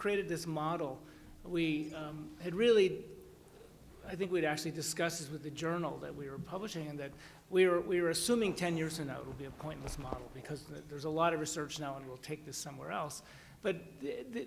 created this model, we had really, I think we'd actually discussed this with the journal that we were publishing, and that we were assuming 10 years from now it will be a pointless model, because there's a lot of research now and we'll take this somewhere else. But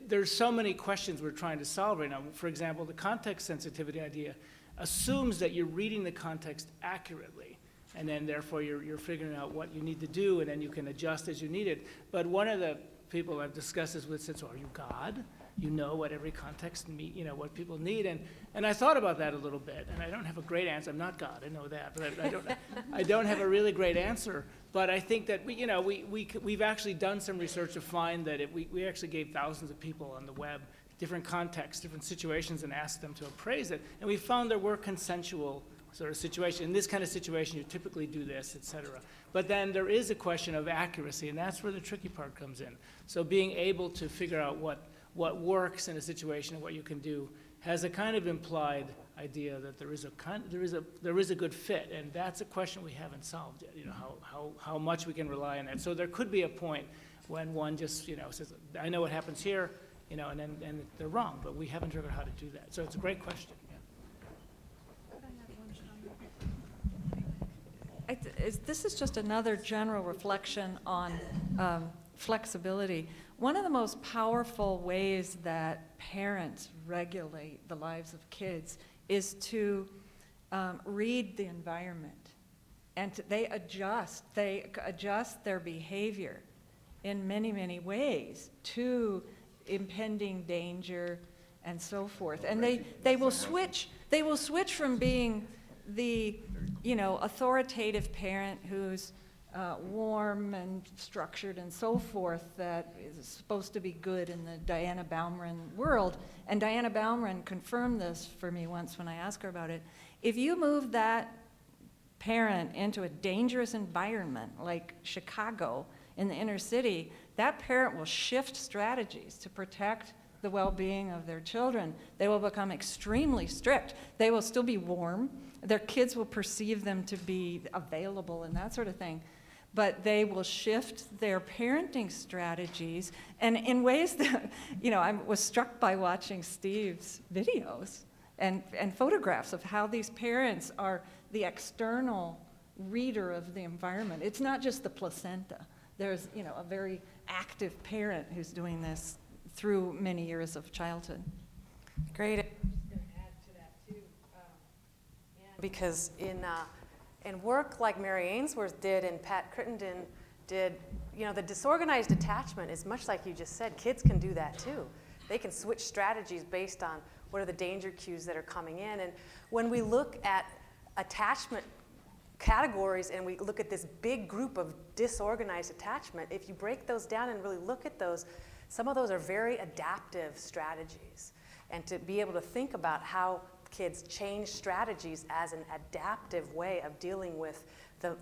there's so many questions we're trying to solve right now. For example, the context sensitivity idea assumes that you're reading the context accurately, and then therefore you're figuring out what you need to do, and then you can adjust as you need it. But one of the people I've discussed this with said, so are you God? You know what every context what people need, and I thought about that a little bit, and I don't have a great answer. I'm not God, I know that, but I don't have a really great answer. But I think that we've actually done some research to find that we actually gave thousands of people on the web different contexts, different situations, and asked them to appraise it, and we found there were consensual sort of situations. In this kind of situation, you typically do this, et cetera. But then there is a question of accuracy, and that's where the tricky part comes in. So being able to figure out what works in a situation and what you can do has a kind of implied idea that there is a good fit, and that's a question we haven't solved yet. How much we can rely on that. So there could be a point when one just says, I know what happens here, and they're wrong, but we haven't figured out how to do that. So it's a great question. This is just another general reflection on flexibility. One of the most powerful ways that parents regulate the lives of kids is to read the environment, and they adjust their behavior in many, many ways to impending danger and so forth. And they will switch from being the authoritative parent who's warm and structured and so forth, that is supposed to be good in the Diana Baumrind world. And Diana Baumrind confirmed this for me once when I asked her about it. If you move that parent into a dangerous environment like Chicago in the inner city, that parent will shift strategies to protect the well-being of their children. They will become extremely strict. They will still be warm. Their kids will perceive them to be available and that sort of thing. But they will shift their parenting strategies, and in ways that, I was struck by watching Steve's videos and photographs of how these parents are the external reader of the environment. It's not just the placenta. There's, a very active parent who's doing this through many years of childhood. Great. I'm just going to add to that too, because in work like Mary Ainsworth did and Pat Crittenden did, the disorganized attachment is much like you just said. Kids can do that too. They can switch strategies based on what are the danger cues that are coming in. And when we look at attachment categories and we look at this big group of disorganized attachment, if you break those down and really look at those, some of those are very adaptive strategies. And to be able to think about how kids change strategies as an adaptive way of dealing with the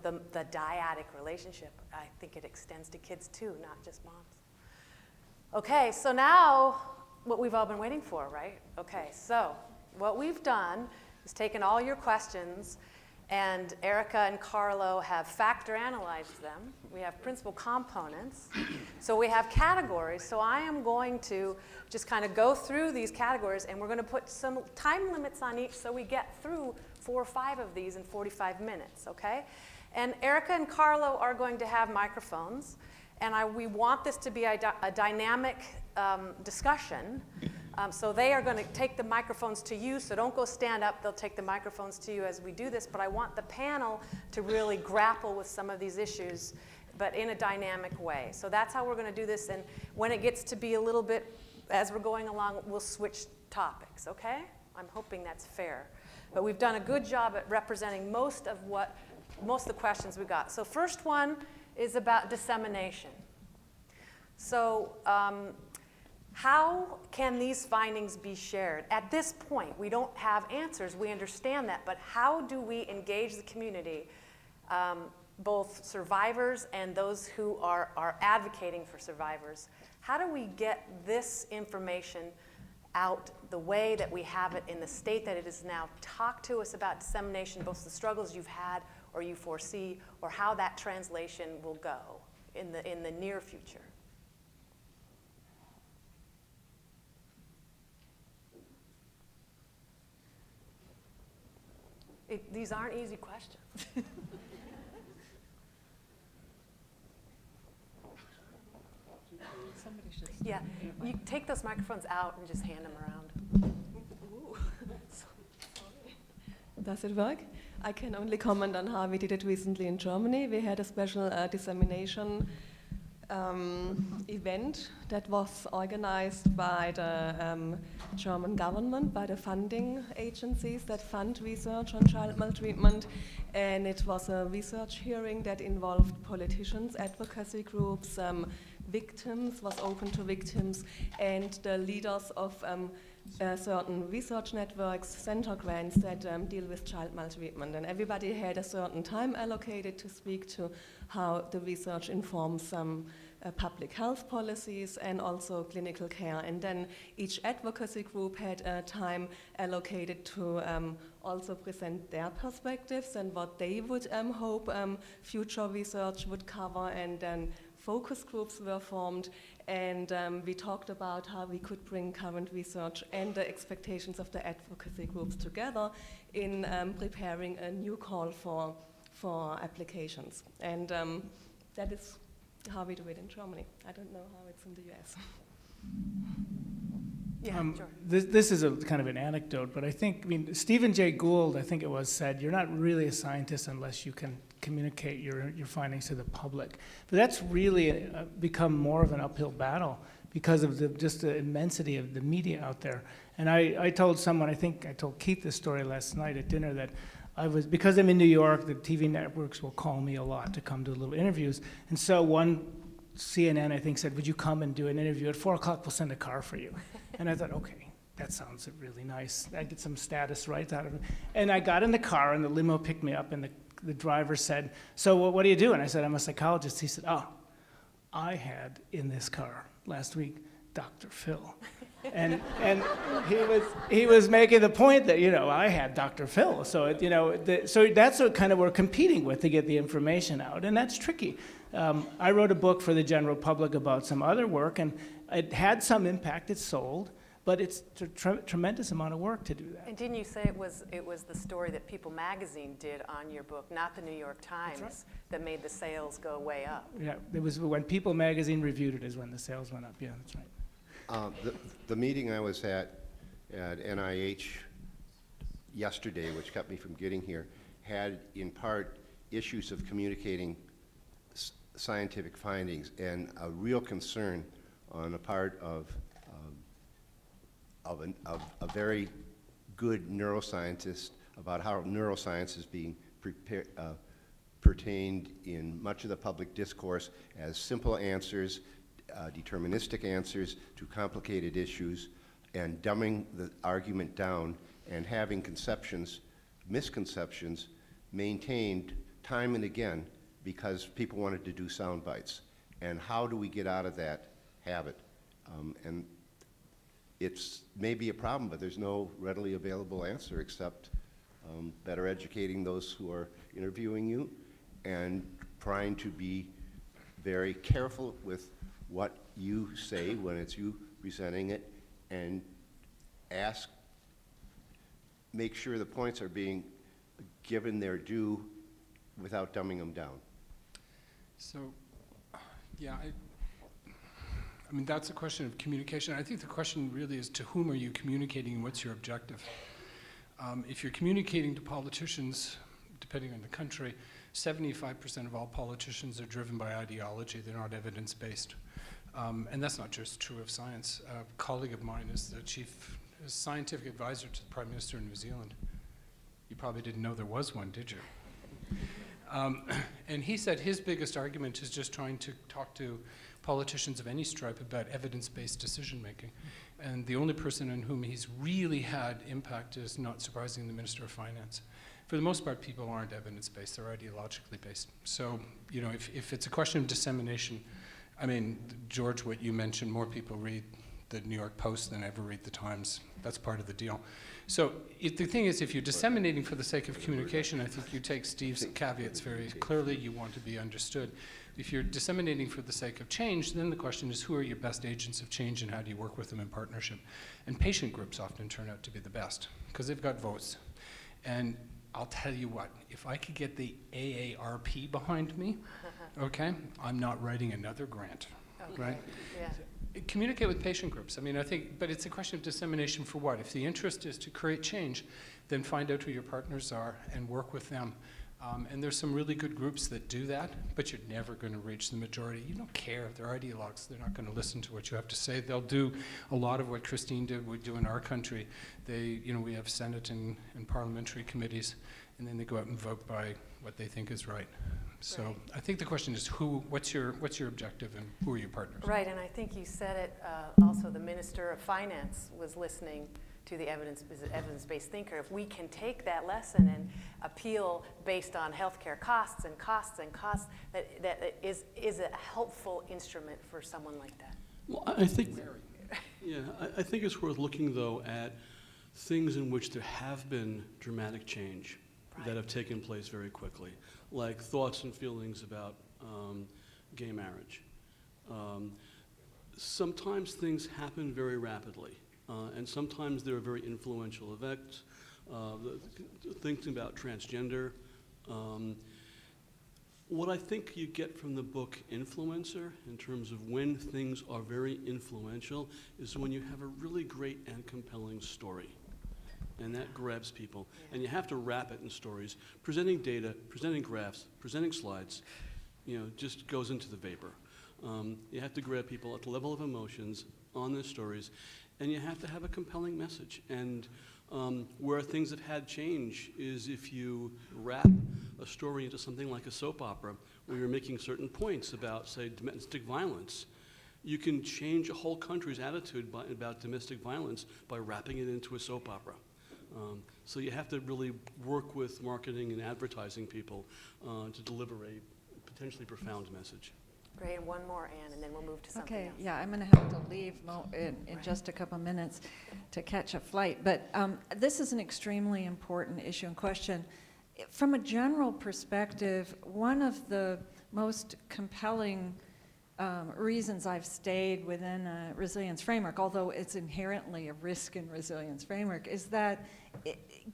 dyadic relationship, I think it extends to kids too, not just moms. Okay, so now what we've all been waiting for, right? Okay, so what we've done is taken all your questions, and Erica and Carlo have factor analyzed them. We have principal components. So we have categories. So I am going to just kind of go through these categories, and we're going to put some time limits on each so we get through 4 or 5 of these in 45 minutes, okay? And Erica and Carlo are going to have microphones, and we want this to be a dynamic discussion. So they are going to take the microphones to you, so don't go stand up. They'll take the microphones to you as we do this, but I want the panel to really grapple with some of these issues, but in a dynamic way. So that's how we're going to do this, and when it gets to be a little bit, as we're going along, we'll switch topics, okay? I'm hoping that's fair. But we've done a good job at representing most of the questions we got. So first one is about dissemination. So, how can these findings be shared? At this point, we don't have answers. We understand that. But how do we engage the community, both survivors and those who are advocating for survivors? How do we get this information out the way that we have it in the state that it is now? Talk to us about dissemination, both the struggles you've had or you foresee, or how that translation will go in the near future. These aren't easy questions. Somebody should. Yeah, you take those microphones out and just hand them around. Does it work? I can only comment on how we did it recently in Germany. We had a special dissemination event that was organized by the German government, by the funding agencies that fund research on child maltreatment. And it was a research hearing that involved politicians, advocacy groups, victims, was open to victims, and the leaders of certain research networks, center grants that deal with child maltreatment. And everybody had a certain time allocated to speak to how the research informs public health policies and also clinical care. And then each advocacy group had time allocated to also present their perspectives and what they would hope future research would cover. And then focus groups were formed, and we talked about how we could bring current research and the expectations of the advocacy groups together in preparing a new call for applications. And that is how we do it in Germany. I don't know how it's in the US. Yeah, sure. This is a kind of an anecdote, but I mean, Stephen Jay Gould, I think it was, said, you're not really a scientist unless you can communicate your findings to the public. But that's really become more of an uphill battle because of just the immensity of the media out there. And I told someone, I think I told Keith this story last night at dinner, that because I'm in New York, the TV networks will call me a lot to come do little interviews. And so one CNN, I think, said, would you come and do an interview? At 4 o'clock, we'll send a car for you. And I thought, okay, that sounds really nice. I get some status rights out of it. And I got in the car, and the limo picked me up, and the driver said, so what do you do? And I said, I'm a psychologist. He said, I had in this car last week Dr. Phil. And he was making the point that, I had Dr. Phil. So, so that's what kind of we're competing with to get the information out. And that's tricky. I wrote a book for the general public about some other work, and it had some impact. It sold, but it's a tremendous amount of work to do that. And didn't you say it was the story that People magazine did on your book, not the New York Times, right, that made the sales go way up? Yeah, it was when People magazine reviewed it is when the sales went up. Yeah, that's right. The meeting I was at NIH yesterday, which kept me from getting here, had in part issues of communicating scientific findings and a real concern on the part of a very good neuroscientist about how neuroscience is being pertained in much of the public discourse as simple answers, deterministic answers to complicated issues, and dumbing the argument down and having misconceptions maintained time and again because people wanted to do sound bites. And how do we get out of that habit? And it's maybe a problem, but there's no readily available answer except better educating those who are interviewing you and trying to be very careful with what you say when it's you presenting it, and make sure the points are being given their due without dumbing them down. So, yeah, I mean, that's a question of communication. I think the question really is, to whom are you communicating and what's your objective? If you're communicating to politicians, depending on the country, 75% of all politicians are driven by ideology. They're not evidence-based. And that's not just true of science. A colleague of mine is the chief scientific advisor to the Prime Minister of New Zealand. You probably didn't know there was one, did you? And he said his biggest argument is just trying to talk to politicians of any stripe about evidence-based decision-making. And the only person on whom he's really had impact is, not surprisingly, the Minister of Finance. For the most part, people aren't evidence-based, they're ideologically based. So, if it's a question of dissemination, I mean, George, what you mentioned, more people read the New York Post than ever read the Times. That's part of the deal. So the thing is, if you're disseminating for the sake of communication, I think you take Steve's caveats very clearly. You want to be understood. If you're disseminating for the sake of change, then the question is, who are your best agents of change and how do you work with them in partnership? And patient groups often turn out to be the best because they've got votes. And I'll tell you what, if I could get the AARP behind me, okay, I'm not writing another grant, right? Yeah. Communicate with patient groups. I mean, I think, but it's a question of dissemination for what? If the interest is to create change, then find out who your partners are and work with them. And there's some really good groups that do that, but you're never going to reach the majority. You don't care. They're ideologues. They're not going to listen to what you have to say. They'll do a lot of what Christine did, we do in our country. They, you know, we have Senate and parliamentary committees, and then they go out and vote by what they think is right. So Right. I think the question is what's your objective and who are your partners? Right, and I think you said it, also the Minister of Finance was listening to the evidence-based thinker. If we can take that lesson and appeal based on healthcare costs and costs and costs, that is a helpful instrument for someone like that. Well, I think, yeah, I think it's worth looking, though, at things in which there have been dramatic change that have taken place very quickly, like thoughts and feelings about gay marriage. Sometimes things happen very rapidly, and sometimes there are very influential effects. Thinking about transgender. What I think you get from the book Influencer, in terms of when things are very influential, is when you have a really great and compelling story. And that grabs people. And you have to wrap it in stories. Presenting data, presenting graphs, presenting slides, you know, just goes into the vapor. You have to grab people at the level of emotions on the stories, and you have to have a compelling message. And where things have had change is if you wrap a story into something like a soap opera, where you're making certain points about, say, domestic violence. You can change a whole country's attitude about domestic violence by wrapping it into a soap opera. So you have to really work with marketing and advertising people to deliver a potentially profound message. Great, and one more, Anne, and then we'll move to something Okay, else. yeah, I'm going to have to leave in just a couple minutes to catch a flight. But this is an extremely important issue and question. From a general perspective, one of the most compelling reasons I've stayed within a resilience framework, although it's inherently a risk and resilience framework, is that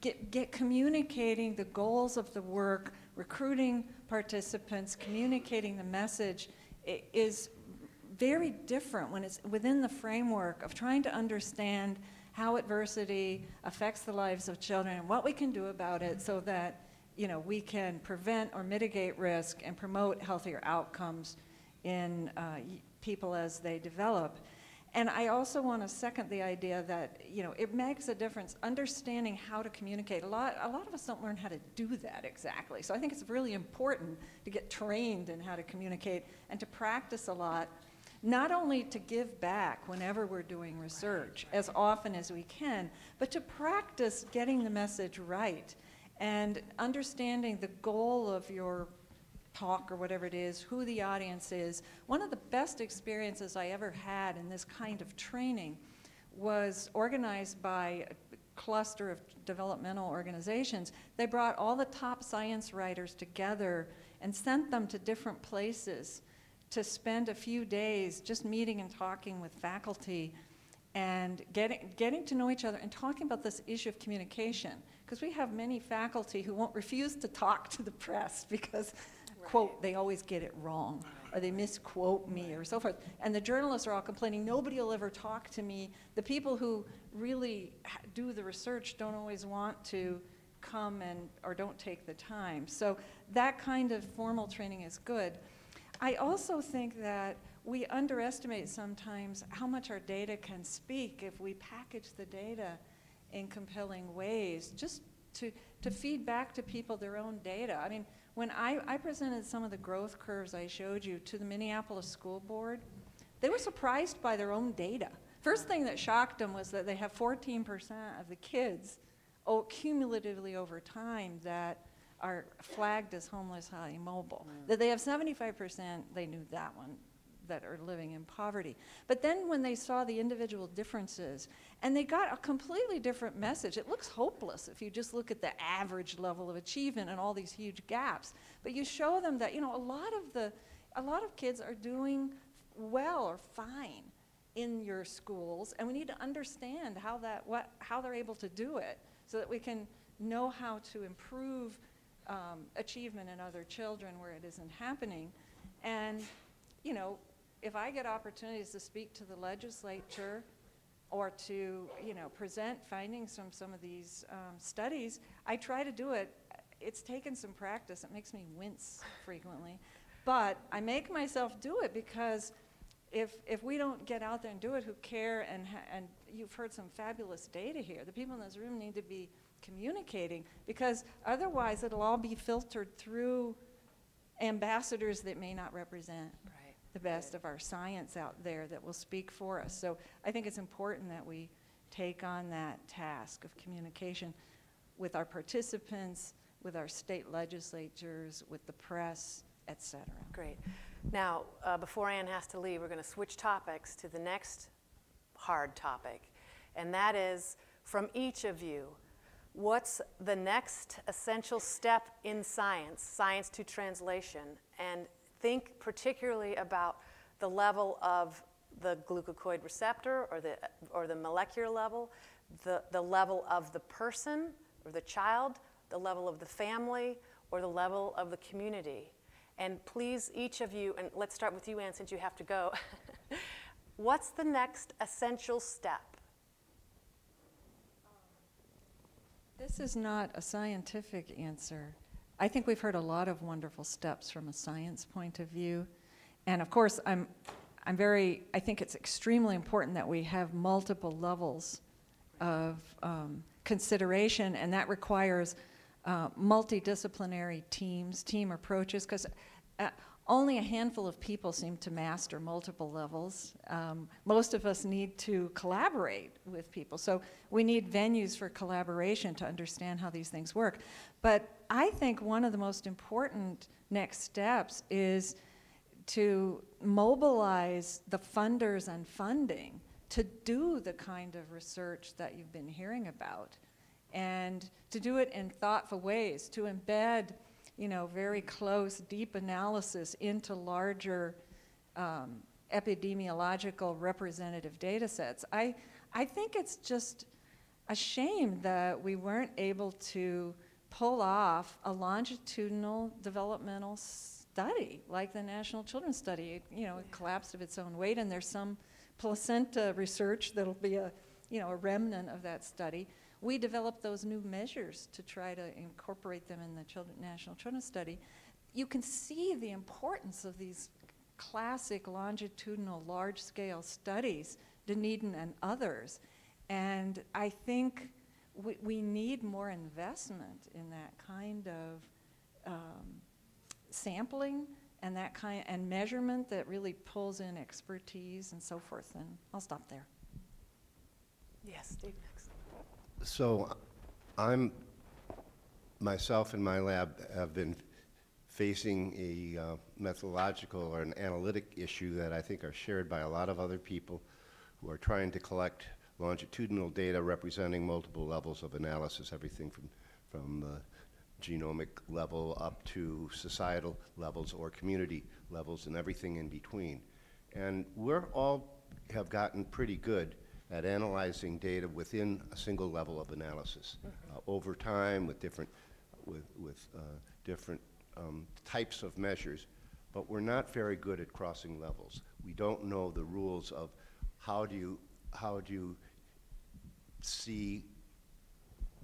get communicating the goals of the work, recruiting participants, communicating the message is very different when it's within the framework of trying to understand how adversity affects the lives of children and what we can do about it so that, you know, we can prevent or mitigate risk and promote healthier outcomes in people as they develop. And I also want to second the idea that, you know, it makes a difference understanding how to communicate. A lot of us don't learn how to do that exactly. So I think it's really important to get trained in how to communicate and to practice a lot, not only to give back whenever we're doing research as often as we can, but to practice getting the message right and understanding the goal of your talk or whatever it is, who the audience is. One of the best experiences I ever had in this kind of training was organized by a cluster of developmental organizations. They brought all the top science writers together and sent them to different places to spend a few days just meeting and talking with faculty and getting to know each other and talking about this issue of communication. Because we have many faculty who won't refuse to talk to the press because quote, they always get it wrong, or they misquote me, or so forth. And the journalists are all complaining, nobody will ever talk to me. The people who really do the research don't always want to come or don't take the time. So that kind of formal training is good. I also think that we underestimate sometimes how much our data can speak if we package the data in compelling ways, just to feed back to people their own data. I mean, when I presented some of the growth curves I showed you to the Minneapolis School Board, they were surprised by their own data. First thing that shocked them was that they have 14% of the kids cumulatively over time that are flagged as homeless, highly mobile. That they have 75%, they knew that one, that are living in poverty. But then when they saw the individual differences, and they got a completely different message. It looks hopeless if you just look at the average level of achievement and all these huge gaps. But you show them that, you know, a lot of kids are doing well or fine in your schools, and we need to understand how they're able to do it so that we can know how to improve achievement in other children where it isn't happening. And, you know, if I get opportunities to speak to the legislature or to, you know, present findings from some of these studies, I try to do it. It's taken some practice. It makes me wince frequently. But I make myself do it because if we don't get out there and do it who care, and you've heard some fabulous data here, the people in this room need to be communicating, because otherwise it'll all be filtered through ambassadors that may not represent the best of our science out there that will speak for us. So I think it's important that we take on that task of communication with our participants, with our state legislatures, with the press, et cetera. Great. Now, before Ann has to leave, we're going to switch topics to the next hard topic, and that is, from each of you, what's the next essential step in science, science to translation, and think particularly about the level of the glucocorticoid receptor or the molecular level, the level of the person or the child, the level of the family, or the level of the community. And please, each of you, and let's start with you, Ann, since you have to go. What's the next essential step? This is not a scientific answer. I think we've heard a lot of wonderful steps from a science point of view. And of course, I think it's extremely important that we have multiple levels of consideration, and that requires multidisciplinary team approaches, because only a handful of people seem to master multiple levels. Most of us need to collaborate with people. So we need venues for collaboration to understand how these things work. But I think one of the most important next steps is to mobilize the funders and funding to do the kind of research that you've been hearing about, and to do it in thoughtful ways, to embed, you know, very close, deep analysis into larger epidemiological representative data sets. I think it's just a shame that we weren't able to pull off a longitudinal developmental study like the National Children's Study. It collapsed of its own weight, and there's some placenta research that'll be a remnant of that study. We developed those new measures to try to incorporate them in the National Children's Study. You can see the importance of these classic longitudinal large-scale studies, Dunedin and others. And I think we need more investment in that kind of sampling and and measurement that really pulls in expertise and so forth. And I'll stop there. Yes, Steve, next. So myself and my lab have been facing a methodological or an analytic issue that I think are shared by a lot of other people who are trying to collect longitudinal data representing multiple levels of analysis, everything from the genomic level up to societal levels or community levels and everything in between. And we're all have gotten pretty good at analyzing data within a single level of analysis over time with different types of measures, but we're not very good at crossing levels. We don't know the rules of how do you see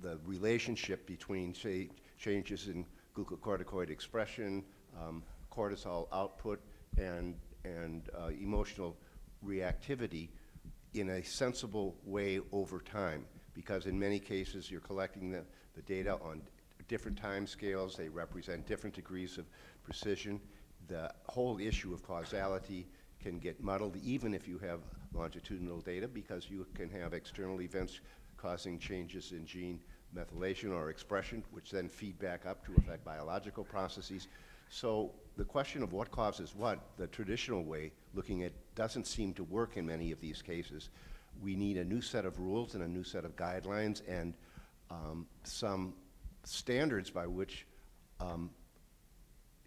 the relationship between, say, changes in glucocorticoid expression, cortisol output, and emotional reactivity in a sensible way over time, because in many cases you're collecting the data on different time scales. They represent different degrees of precision. The whole issue of causality can get muddled even if you have longitudinal data, because you can have external events causing changes in gene methylation or expression, which then feed back up to affect biological processes. So the question of what causes what, the traditional way looking at, doesn't seem to work in many of these cases. We need a new set of rules and a new set of guidelines and some standards by which,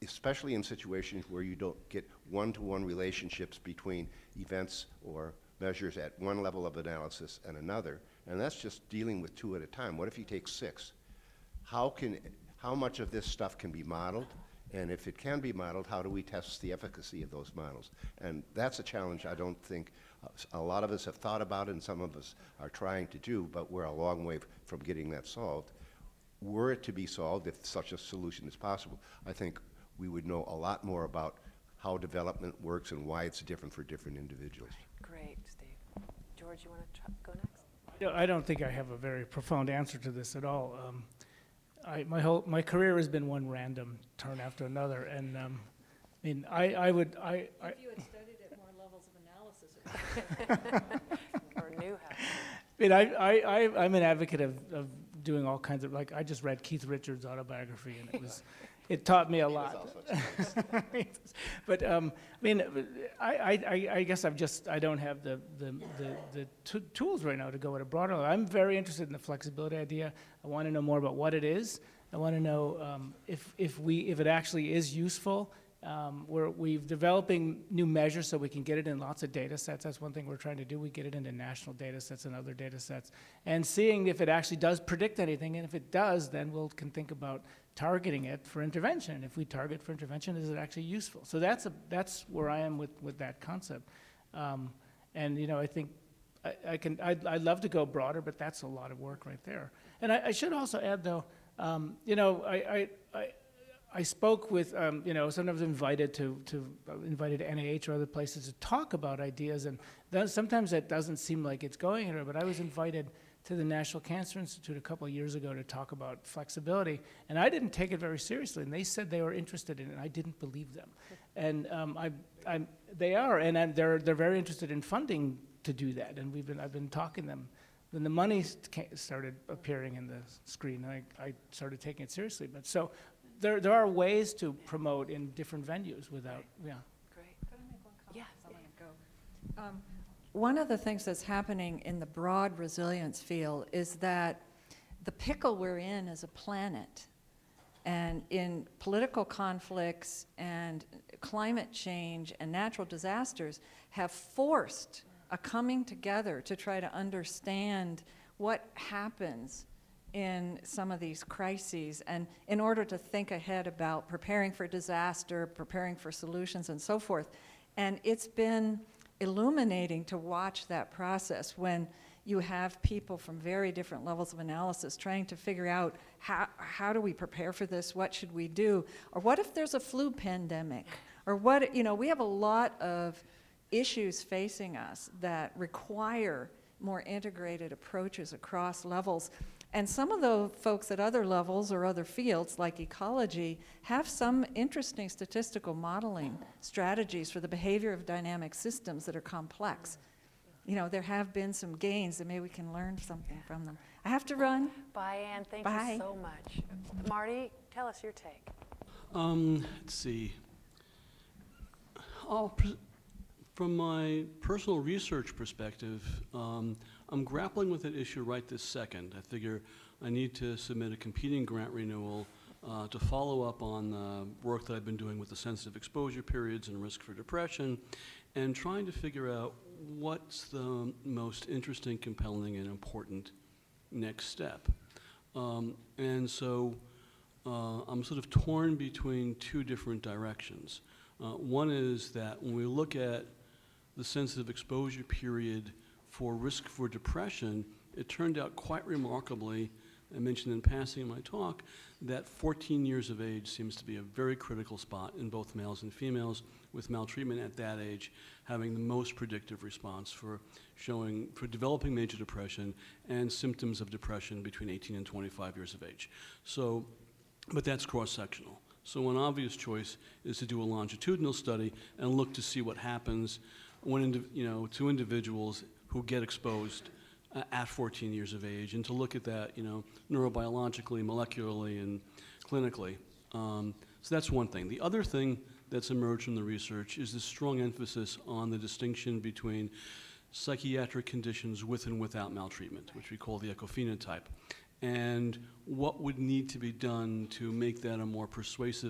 especially in situations where you don't get one-to-one relationships between events or measures at one level of analysis and another, and that's just dealing with two at a time. What if you take 6? how much of this stuff can be modeled? And if it can be modeled, how do we test the efficacy of those models? And that's a challenge I don't think a lot of us have thought about and some of us are trying to do, but we're a long way from getting that solved. Were it to be solved, if such a solution is possible, I think we would know a lot more about how development works and why it's different for different individuals. Great, Steve. George, you want to go next? I don't think I have a very profound answer to this at all. My career has been one random turn after another, and I mean, If you had studied at more levels of analysis, Or knew how? I mean, I'm an advocate of doing all kinds of, like, I just read Keith Richards' autobiography, and it taught me a lot. But I mean, I guess I don't have the tools right now to go at a broader level. I'm very interested in the flexibility idea. I want to know more about what it is. I want to know if it actually is useful. We're developing new measures so we can get it in lots of data sets. That's one thing we're trying to do. We get it into national data sets and other data sets, and seeing if it actually does predict anything. And if it does, then we can think about targeting it for intervention. If we target for intervention, is it actually useful? So that's where I am with that concept. And you know, I think I'd love to go broader, but that's a lot of work right there. And I should also add, though, you know, I spoke with, you know, sometimes invited to NIH or other places to talk about ideas, and sometimes that doesn't seem like it's going anywhere, but I was invited to the National Cancer Institute a couple of years ago to talk about flexibility, and I didn't take it very seriously, and they said they were interested in it, and I didn't believe them. And they are, and they're very interested in funding to do that, and I've been talking to them. When the money started appearing in the screen, I started taking it seriously. But so there are ways to promote in different venues without, yeah. Great. Could I make one comment? Yeah. So I'm gonna go. One of the things that's happening in the broad resilience field is that the pickle we're in as a planet, and in political conflicts and climate change and natural disasters, have forced a coming together to try to understand what happens in some of these crises, and in order to think ahead about preparing for disaster, preparing for solutions, and so forth. And it's been illuminating to watch that process when you have people from very different levels of analysis trying to figure out how do we prepare for this, what should we do, or what if there's a flu pandemic, or what, you know, we have a lot of issues facing us that require more integrated approaches across levels. And some of the folks at other levels or other fields, like ecology, have some interesting statistical modeling strategies for the behavior of dynamic systems that are complex. You know, there have been some gains, and maybe we can learn something from them. I have to run. Bye, Ann. Thank Bye. you so much. Marty, tell us your take. Let's see. From my personal research perspective, I'm grappling with that issue right this second. I figure I need to submit a competing grant renewal to follow up on the work that I've been doing with the sensitive exposure periods and risk for depression, and trying to figure out what's the most interesting, compelling, and important next step. And so I'm sort of torn between two different directions. One is that when we look at the sensitive exposure period for risk for depression, it turned out quite remarkably, I mentioned in passing in my talk, that 14 years of age seems to be a very critical spot in both males and females, with maltreatment at that age having the most predictive response for developing major depression and symptoms of depression between 18 and 25 years of age. So, but that's cross-sectional. So an obvious choice is to do a longitudinal study and look to see what happens when, to individuals who get exposed at 14 years of age, and to look at that, neurobiologically, molecularly, and clinically. So that's one thing. The other thing that's emerged from the research is this strong emphasis on the distinction between psychiatric conditions with and without maltreatment, which we call the echophenotype, and what would need to be done to make that a more persuasive